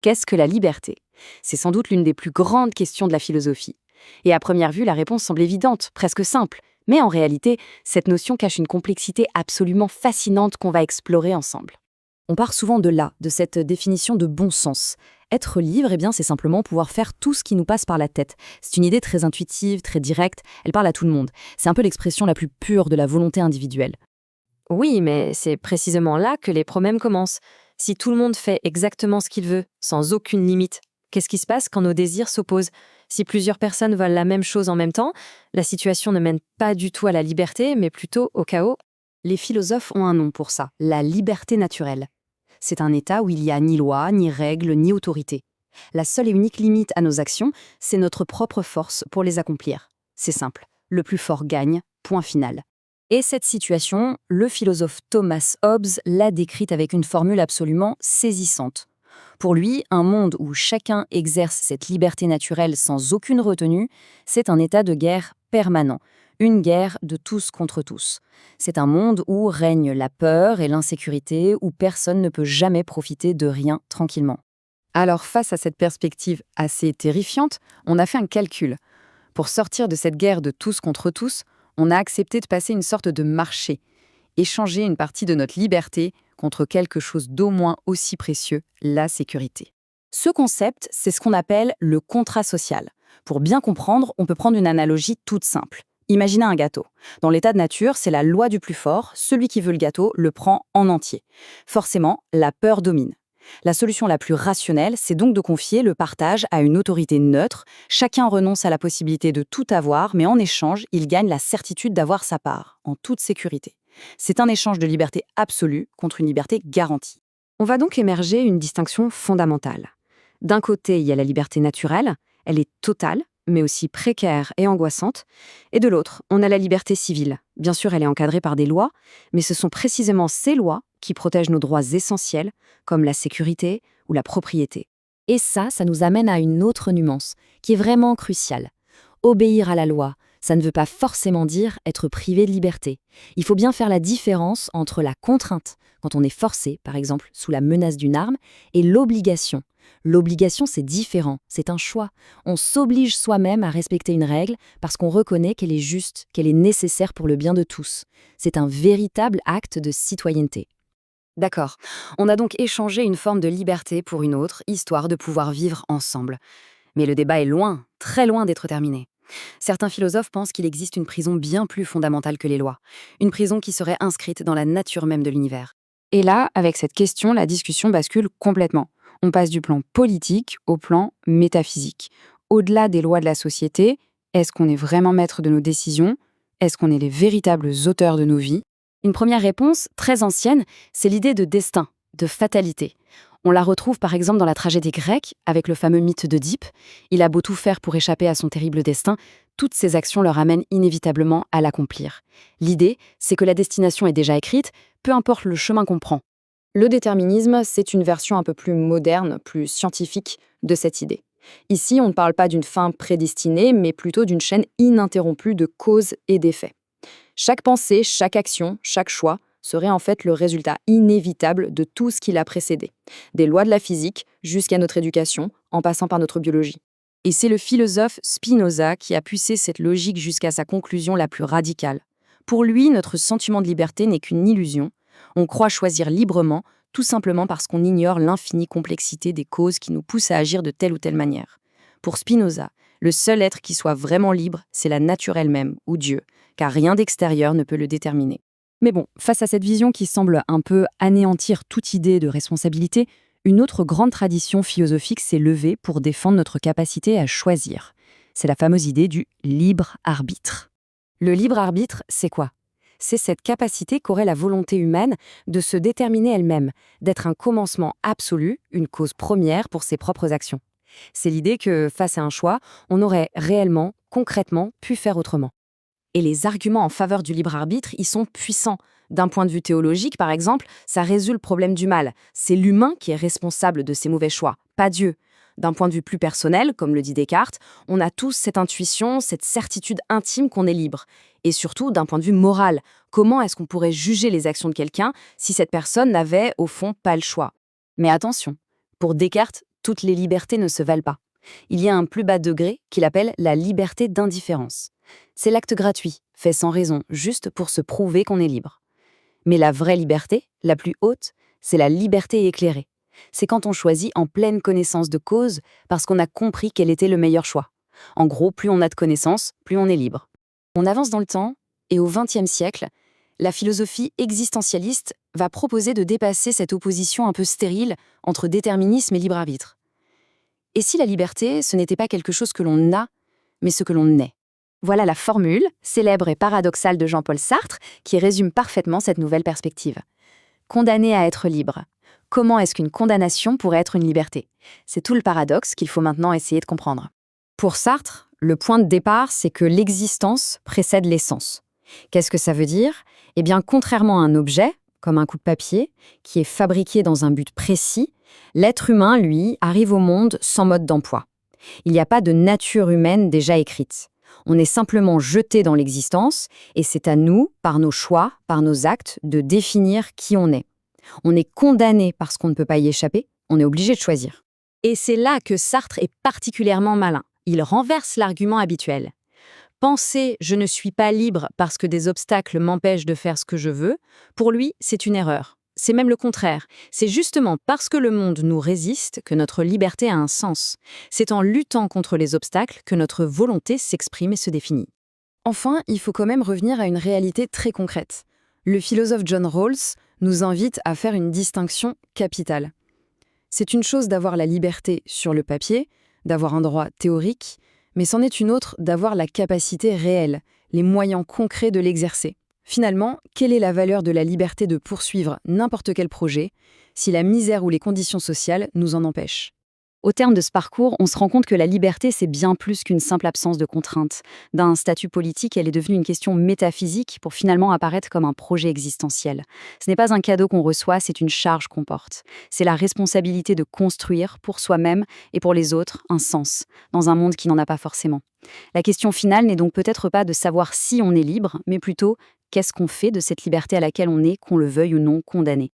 Qu'est-ce que la liberté? C'est sans doute l'une des plus grandes questions de la philosophie. Et à première vue, la réponse semble évidente, presque simple. Mais en réalité, cette notion cache une complexité absolument fascinante qu'on va explorer ensemble. On part souvent de là, de cette définition de bon sens. Être libre, c'est simplement pouvoir faire tout ce qui nous passe par la tête. C'est une idée très intuitive, très directe, elle parle à tout le monde. C'est un peu l'expression la plus pure de la volonté individuelle. Oui, mais c'est précisément là que les problèmes commencent. Si tout le monde fait exactement ce qu'il veut, sans aucune limite, qu'est-ce qui se passe quand nos désirs s'opposent? Si plusieurs personnes veulent la même chose en même temps, la situation ne mène pas du tout à la liberté, mais plutôt au chaos. Les philosophes ont un nom pour ça, la liberté naturelle. C'est un état où il n'y a ni loi, ni règle, ni autorité. La seule et unique limite à nos actions, c'est notre propre force pour les accomplir. C'est simple, le plus fort gagne, point final. Et cette situation, le philosophe Thomas Hobbes l'a décrite avec une formule absolument saisissante. Pour lui, un monde où chacun exerce cette liberté naturelle sans aucune retenue, c'est un état de guerre permanent, une guerre de tous contre tous. C'est un monde où règne la peur et l'insécurité, où personne ne peut jamais profiter de rien tranquillement. Alors face à cette perspective assez terrifiante, on a fait un calcul. Pour sortir de cette guerre de tous contre tous, on a accepté de passer une sorte de marché, échanger une partie de notre liberté contre quelque chose d'au moins aussi précieux, la sécurité. Ce concept, c'est ce qu'on appelle le contrat social. Pour bien comprendre, on peut prendre une analogie toute simple. Imaginez un gâteau. Dans l'état de nature, c'est la loi du plus fort, celui qui veut le gâteau le prend en entier. Forcément, la peur domine. La solution la plus rationnelle, c'est donc de confier le partage à une autorité neutre. Chacun renonce à la possibilité de tout avoir, mais en échange, il gagne la certitude d'avoir sa part, en toute sécurité. C'est un échange de liberté absolue contre une liberté garantie. On va donc émerger une distinction fondamentale. D'un côté, il y a la liberté naturelle, elle est totale, mais aussi précaire et angoissante. Et de l'autre, on a la liberté civile. Bien sûr, elle est encadrée par des lois, mais ce sont précisément ces lois qui protègent nos droits essentiels, comme la sécurité ou la propriété. Et ça nous amène à une autre nuance, qui est vraiment cruciale. Obéir à la loi, ça ne veut pas forcément dire être privé de liberté. Il faut bien faire la différence entre la contrainte, quand on est forcé, par exemple, sous la menace d'une arme, et l'obligation. L'obligation, c'est différent, c'est un choix. On s'oblige soi-même à respecter une règle parce qu'on reconnaît qu'elle est juste, qu'elle est nécessaire pour le bien de tous. C'est un véritable acte de citoyenneté. D'accord, on a donc échangé une forme de liberté pour une autre, histoire de pouvoir vivre ensemble. Mais le débat est loin, très loin d'être terminé. Certains philosophes pensent qu'il existe une prison bien plus fondamentale que les lois, une prison qui serait inscrite dans la nature même de l'univers. Et là, avec cette question, la discussion bascule complètement. On passe du plan politique au plan métaphysique. Au-delà des lois de la société, est-ce qu'on est vraiment maître de nos décisions? Est-ce qu'on est les véritables auteurs de nos vies? Une première réponse, très ancienne, c'est l'idée de destin, de fatalité. On la retrouve par exemple dans la tragédie grecque, avec le fameux mythe d'Œdipe. Il a beau tout faire pour échapper à son terrible destin, toutes ses actions le ramènent inévitablement à l'accomplir. L'idée, c'est que la destination est déjà écrite, peu importe le chemin qu'on prend. Le déterminisme, c'est une version un peu plus moderne, plus scientifique de cette idée. Ici, on ne parle pas d'une fin prédestinée, mais plutôt d'une chaîne ininterrompue de causes et d'effets. Chaque pensée, chaque action, chaque choix serait en fait le résultat inévitable de tout ce qui l'a précédé. Des lois de la physique jusqu'à notre éducation, en passant par notre biologie. Et c'est le philosophe Spinoza qui a poussé cette logique jusqu'à sa conclusion la plus radicale. Pour lui, notre sentiment de liberté n'est qu'une illusion. On croit choisir librement, tout simplement parce qu'on ignore l'infinie complexité des causes qui nous poussent à agir de telle ou telle manière. Pour Spinoza, le seul être qui soit vraiment libre, c'est la nature elle-même, ou Dieu, car rien d'extérieur ne peut le déterminer. Mais bon, face à cette vision qui semble un peu anéantir toute idée de responsabilité, une autre grande tradition philosophique s'est levée pour défendre notre capacité à choisir. C'est la fameuse idée du libre arbitre. Le libre arbitre, c'est quoi? C'est cette capacité qu'aurait la volonté humaine de se déterminer elle-même, d'être un commencement absolu, une cause première pour ses propres actions. C'est l'idée que, face à un choix, on aurait réellement, concrètement, pu faire autrement. Et les arguments en faveur du libre arbitre, ils sont puissants. D'un point de vue théologique, par exemple, ça résout le problème du mal. C'est l'humain qui est responsable de ses mauvais choix, pas Dieu. D'un point de vue plus personnel, comme le dit Descartes, on a tous cette intuition, cette certitude intime qu'on est libre. Et surtout, d'un point de vue moral, comment est-ce qu'on pourrait juger les actions de quelqu'un si cette personne n'avait, au fond, pas le choix? Mais attention, pour Descartes, Toutes les libertés ne se valent pas. Il y a un plus bas degré qu'il appelle la liberté d'indifférence. C'est l'acte gratuit, fait sans raison, juste pour se prouver qu'on est libre. Mais la vraie liberté, la plus haute, c'est la liberté éclairée. C'est quand on choisit en pleine connaissance de cause parce qu'on a compris quel était le meilleur choix. En gros, plus on a de connaissances, plus on est libre. On avance dans le temps, et au XXe siècle, la philosophie existentialiste va proposer de dépasser cette opposition un peu stérile entre déterminisme et libre arbitre. Et si la liberté, ce n'était pas quelque chose que l'on a, mais ce que l'on est? Voilà la formule, célèbre et paradoxale de Jean-Paul Sartre, qui résume parfaitement cette nouvelle perspective. Condamné à être libre. Comment est-ce qu'une condamnation pourrait être une liberté? C'est tout le paradoxe qu'il faut maintenant essayer de comprendre. Pour Sartre, le point de départ, c'est que l'existence précède l'essence. Qu'est-ce que ça veut dire? Eh bien, contrairement à un objet, comme un coup de papier, qui est fabriqué dans un but précis, l'être humain, lui, arrive au monde sans mode d'emploi. Il n'y a pas de nature humaine déjà écrite. On est simplement jeté dans l'existence, et c'est à nous, par nos choix, par nos actes, de définir qui on est. On est condamné parce qu'on ne peut pas y échapper, on est obligé de choisir. Et c'est là que Sartre est particulièrement malin. Il renverse l'argument habituel. Penser « je ne suis pas libre parce que des obstacles m'empêchent de faire ce que je veux », pour lui, c'est une erreur. C'est même le contraire. C'est justement parce que le monde nous résiste que notre liberté a un sens. C'est en luttant contre les obstacles que notre volonté s'exprime et se définit. Enfin, il faut quand même revenir à une réalité très concrète. Le philosophe John Rawls nous invite à faire une distinction capitale. C'est une chose d'avoir la liberté sur le papier, d'avoir un droit théorique, mais c'en est une autre d'avoir la capacité réelle, les moyens concrets de l'exercer. Finalement, quelle est la valeur de la liberté de poursuivre n'importe quel projet si la misère ou les conditions sociales nous en empêchent? Au terme de ce parcours, on se rend compte que la liberté, c'est bien plus qu'une simple absence de contraintes. D'un statut politique, elle est devenue une question métaphysique pour finalement apparaître comme un projet existentiel. Ce n'est pas un cadeau qu'on reçoit, c'est une charge qu'on porte. C'est la responsabilité de construire pour soi-même et pour les autres un sens, dans un monde qui n'en a pas forcément. La question finale n'est donc peut-être pas de savoir si on est libre, mais plutôt qu'est-ce qu'on fait de cette liberté à laquelle on est, qu'on le veuille ou non, condamné.